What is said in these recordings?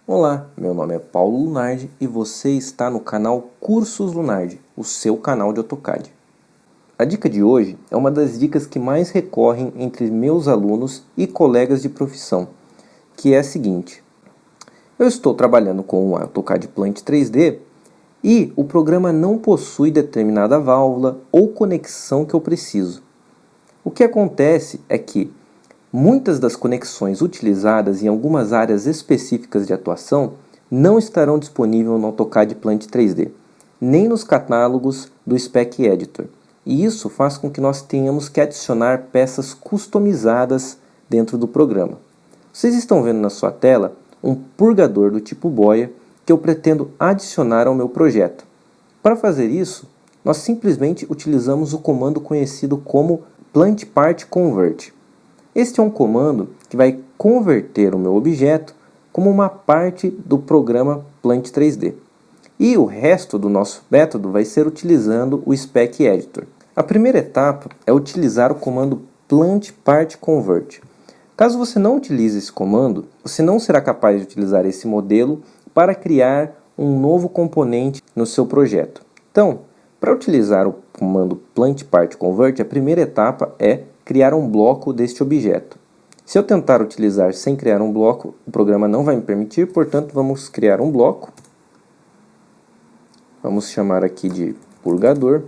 Olá, meu nome é Paulo Lunardi e você está no canal Cursos Lunardi, o seu canal de AutoCAD. A dica de hoje é uma das dicas que mais recorrem entre meus alunos e colegas de profissão, que é a seguinte: eu estou trabalhando com o AutoCAD Plant 3D e o programa não possui determinada válvula ou conexão que eu preciso. O que acontece é que muitas das conexões utilizadas em algumas áreas específicas de atuação não estarão disponíveis no AutoCAD Plant 3D, nem nos catálogos do Spec Editor. E isso faz com que nós tenhamos que adicionar peças customizadas dentro do programa. Vocês estão vendo na sua tela um purgador do tipo boia que eu pretendo adicionar ao meu projeto. Para fazer isso, nós simplesmente utilizamos o comando conhecido como Plant Part Convert. Este é um comando que vai converter o meu objeto como uma parte do programa Plant 3D. E o resto do nosso método vai ser utilizando o Spec Editor. A primeira etapa é utilizar o comando Plant Part Convert. Caso você não utilize esse comando, você não será capaz de utilizar esse modelo para criar um novo componente no seu projeto. Então, para utilizar o comando Plant Part Convert, a primeira etapa é criar um bloco deste objeto. Se eu tentar utilizar sem criar um bloco, o programa não vai me permitir, portanto vamos criar um bloco. Vamos chamar aqui de purgador.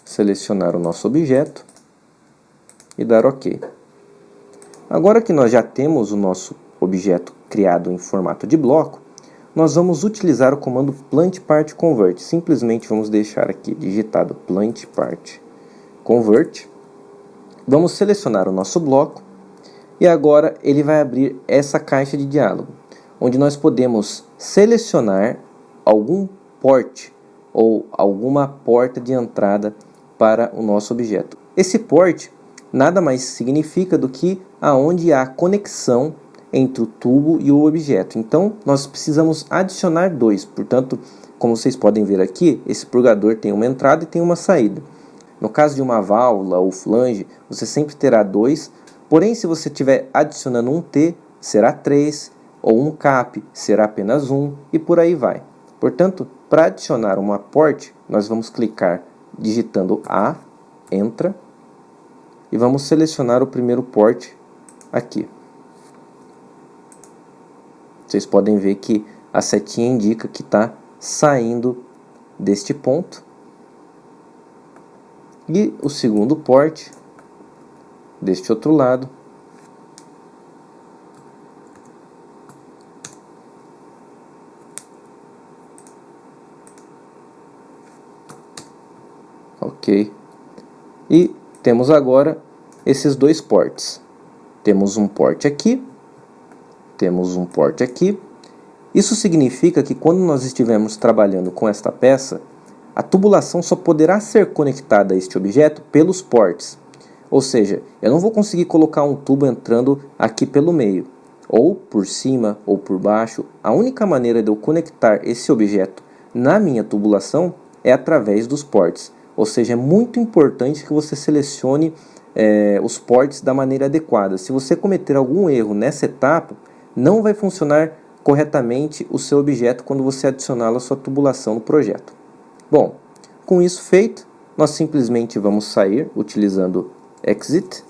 Selecionar o nosso objeto e dar OK. Agora que nós já temos o nosso objeto criado em formato de bloco, nós vamos utilizar o comando Plant Part Convert. Simplesmente vamos deixar aqui digitado Plant Part Convert. Vamos selecionar o nosso bloco e agora ele vai abrir essa caixa de diálogo, onde nós podemos selecionar algum port ou alguma porta de entrada para o nosso objeto. Esse port nada mais significa do que aonde há conexão entre o tubo e o objeto. Então, nós precisamos adicionar dois. Portanto, como vocês podem ver aqui, esse purgador tem uma entrada e tem uma saída. No caso de uma válvula ou flange, você sempre terá dois. Porém, se você estiver adicionando um T, será 3, ou um cap, será apenas um, e por aí vai. Portanto, para adicionar uma port, nós vamos clicar digitando A, Entra, e vamos selecionar o primeiro port aqui. Vocês podem ver que a setinha indica que está saindo deste ponto. E o segundo port deste outro lado. Ok. E temos agora esses dois ports. Temos um port aqui. Temos um port aqui. Isso significa que quando nós estivermos trabalhando com esta peça, a tubulação só poderá ser conectada a este objeto pelos ports. Ou seja, eu não vou conseguir colocar um tubo entrando aqui pelo meio, ou por cima, ou por baixo. A única maneira de eu conectar esse objeto na minha tubulação é através dos ports. Ou seja, é muito importante que você selecione os ports da maneira adequada. Se você cometer algum erro nessa etapa, não vai funcionar corretamente o seu objeto quando você adicioná-lo à sua tubulação no projeto. Bom, com isso feito, nós simplesmente vamos sair utilizando Exit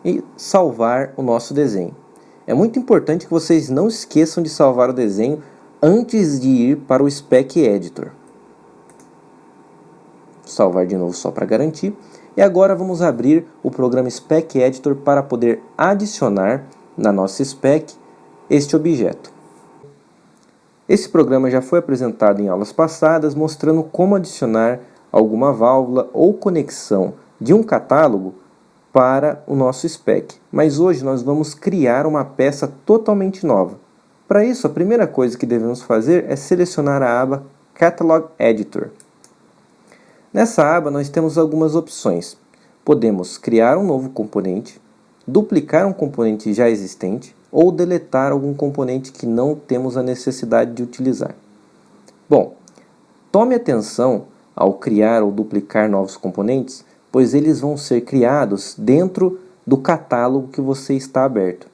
e salvar o nosso desenho. É muito importante que vocês não esqueçam de salvar o desenho antes de ir para o Spec Editor. Salvar de novo só para garantir. E agora vamos abrir o programa Spec Editor para poder adicionar na nossa spec este objeto. Esse programa já foi apresentado em aulas passadas, mostrando como adicionar alguma válvula ou conexão de um catálogo para o nosso spec. Mas hoje nós vamos criar uma peça totalmente nova. Para isso, a primeira coisa que devemos fazer é selecionar a aba Catalog Editor. Nessa aba nós temos algumas opções. Podemos criar um novo componente, duplicar um componente já existente, ou deletar algum componente que não temos a necessidade de utilizar. Bom, tome atenção ao criar ou duplicar novos componentes, pois eles vão ser criados dentro do catálogo que você está aberto.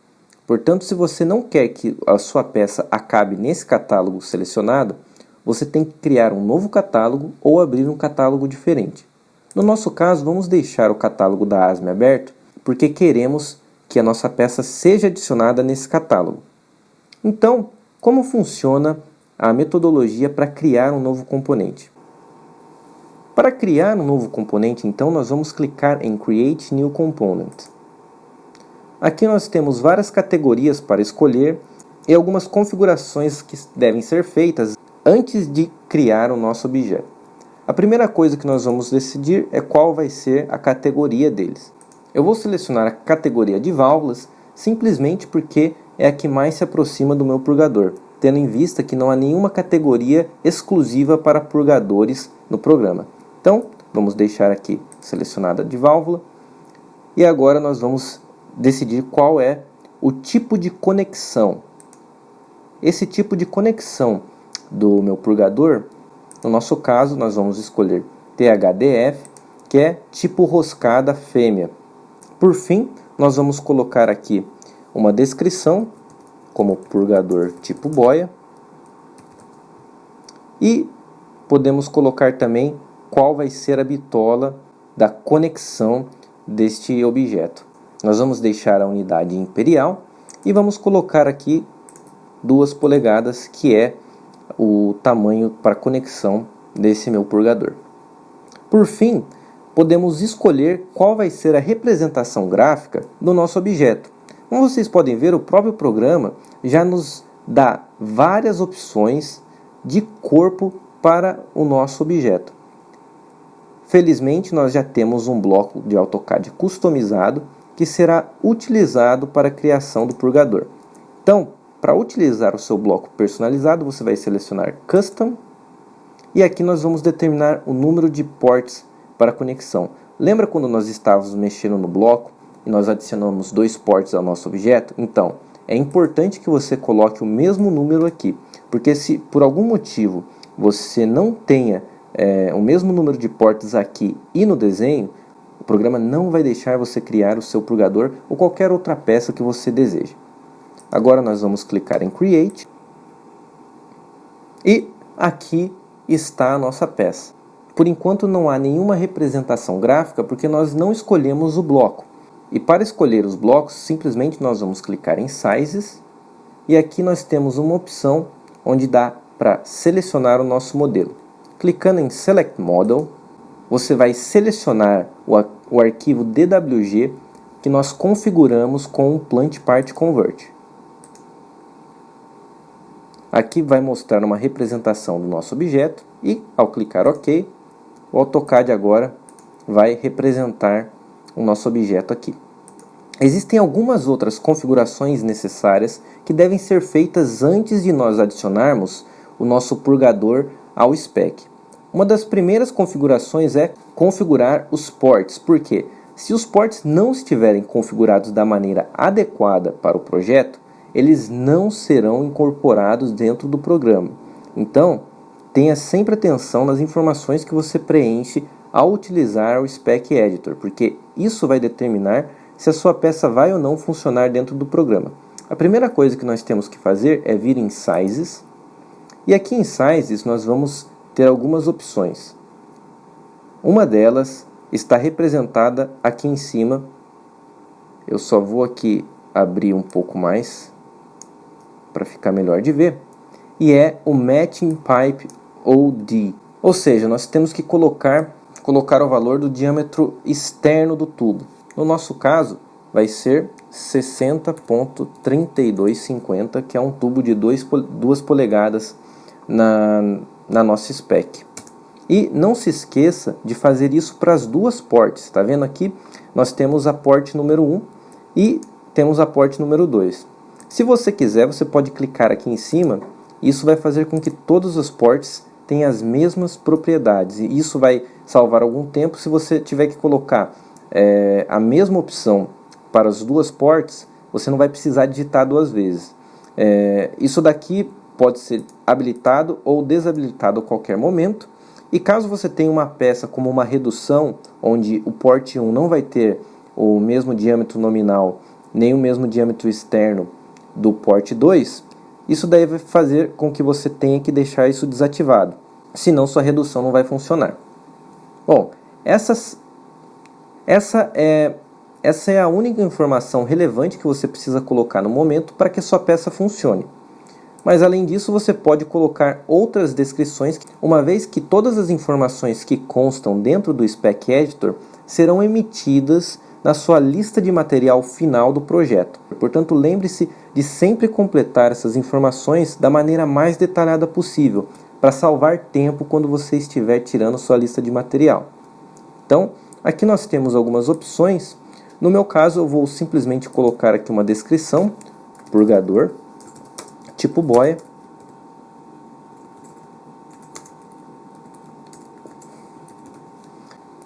Portanto, se você não quer que a sua peça acabe nesse catálogo selecionado, você tem que criar um novo catálogo ou abrir um catálogo diferente. No nosso caso, vamos deixar o catálogo da ASME aberto porque queremos que a nossa peça seja adicionada nesse catálogo. Então, como funciona a metodologia para criar um novo componente? Para criar um novo componente, então, nós vamos clicar em Create New Component. Aqui nós temos várias categorias para escolher e algumas configurações que devem ser feitas antes de criar o nosso objeto. A primeira coisa que nós vamos decidir é qual vai ser a categoria deles. Eu vou selecionar a categoria de válvulas simplesmente porque é a que mais se aproxima do meu purgador, tendo em vista que não há nenhuma categoria exclusiva para purgadores no programa. Então, vamos deixar aqui selecionada de válvula e agora nós vamos decidir qual é o tipo de conexão. Esse tipo de conexão do meu purgador, no nosso caso, nós vamos escolher THDF, que é tipo roscada fêmea. Por fim, nós vamos colocar aqui uma descrição, como purgador tipo boia. E podemos colocar também qual vai ser a bitola da conexão deste objeto. Nós vamos deixar a unidade imperial e vamos colocar aqui 2 polegadas, que é o tamanho para conexão desse meu purgador. Por fim, podemos escolher qual vai ser a representação gráfica do nosso objeto. Como vocês podem ver, o próprio programa já nos dá várias opções de corpo para o nosso objeto. Felizmente, nós já temos um bloco de AutoCAD customizado que será utilizado para a criação do purgador. Então, para utilizar o seu bloco personalizado, você vai selecionar Custom e aqui nós vamos determinar o número de ports para conexão. Lembra quando nós estávamos mexendo no bloco e nós adicionamos 2 ports ao nosso objeto? Então, é importante que você coloque o mesmo número aqui, porque se por algum motivo você não tenha o mesmo número de ports aqui e no desenho, o programa não vai deixar você criar o seu purgador ou qualquer outra peça que você deseje. Agora nós vamos clicar em Create e aqui está a nossa peça. Por enquanto não há nenhuma representação gráfica porque nós não escolhemos o bloco. E para escolher os blocos, simplesmente nós vamos clicar em Sizes e aqui nós temos uma opção onde dá para selecionar o nosso modelo. Clicando em Select Model, você vai selecionar o arquivo DWG que nós configuramos com o Plant Part Convert. Aqui vai mostrar uma representação do nosso objeto e, ao clicar OK, o AutoCAD agora vai representar o nosso objeto aqui. Existem algumas outras configurações necessárias que devem ser feitas antes de nós adicionarmos o nosso purgador ao spec. Uma das primeiras configurações é configurar os ports, porque se os ports não estiverem configurados da maneira adequada para o projeto, eles não serão incorporados dentro do programa. Então, tenha sempre atenção nas informações que você preenche ao utilizar o Spec Editor, porque isso vai determinar se a sua peça vai ou não funcionar dentro do programa. A primeira coisa que nós temos que fazer é vir em Sizes, e aqui em Sizes nós vamos ter algumas opções. Uma delas está representada aqui em cima. Eu só vou aqui abrir um pouco mais para ficar melhor de ver, e é o Matching Pipe OD, ou seja, nós temos que colocar o valor do diâmetro externo do tubo. No nosso caso, vai ser 60.3250, que é um tubo de 2 polegadas na nossa spec. E não se esqueça de fazer isso para as 2 ports. Está vendo aqui? Nós temos a port número 1 e temos a port número 2. Se você quiser, você pode clicar aqui em cima. Isso vai fazer com que todos os ports tenham as mesmas propriedades. E isso vai salvar algum tempo. Se você tiver que colocar a mesma opção para as 2 ports, você não vai precisar digitar 2 vezes. Isso daqui pode ser habilitado ou desabilitado a qualquer momento. E caso você tenha uma peça como uma redução, onde o port 1 não vai ter o mesmo diâmetro nominal, nem o mesmo diâmetro externo do port 2, isso daí vai fazer com que você tenha que deixar isso desativado, senão sua redução não vai funcionar. Bom, essa é a única informação relevante que você precisa colocar no momento para que a sua peça funcione. Mas além disso, você pode colocar outras descrições, uma vez que todas as informações que constam dentro do Spec Editor serão emitidas na sua lista de material final do projeto. Portanto, lembre-se de sempre completar essas informações da maneira mais detalhada possível, para salvar tempo quando você estiver tirando sua lista de material. Então, aqui nós temos algumas opções. No meu caso, eu vou simplesmente colocar aqui uma descrição: purgador, tipo boia,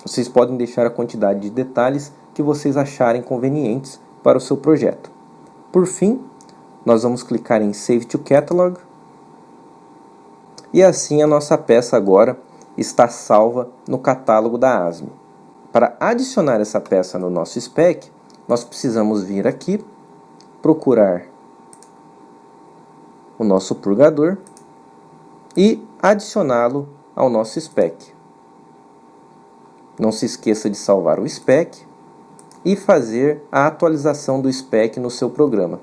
vocês podem deixar a quantidade de detalhes que vocês acharem convenientes para o seu projeto. Por fim, nós vamos clicar em Save to Catalog, e assim a nossa peça agora está salva no catálogo da ASME. Para adicionar essa peça no nosso spec, nós precisamos vir aqui, procurar o nosso purgador e adicioná-lo ao nosso spec. Não se esqueça de salvar o spec e fazer a atualização do spec no seu programa.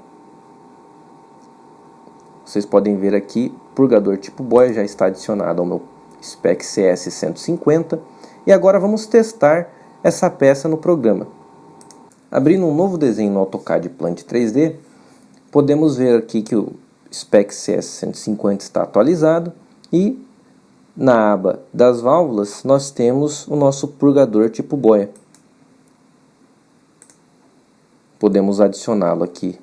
Vocês podem ver aqui, purgador tipo boia já está adicionado ao meu spec CS 150. E agora vamos testar essa peça no programa. Abrindo um novo desenho no AutoCAD Plant 3D, podemos ver aqui que o spec CS 150 está atualizado e na aba das válvulas nós temos o nosso purgador tipo boia. Podemos adicioná-lo aqui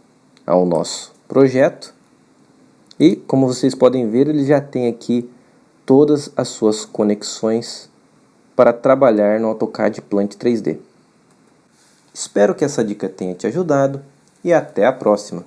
ao nosso projeto e, como vocês podem ver, ele já tem aqui todas as suas conexões para trabalhar no AutoCAD Plant 3D. Espero que essa dica tenha te ajudado e até a próxima!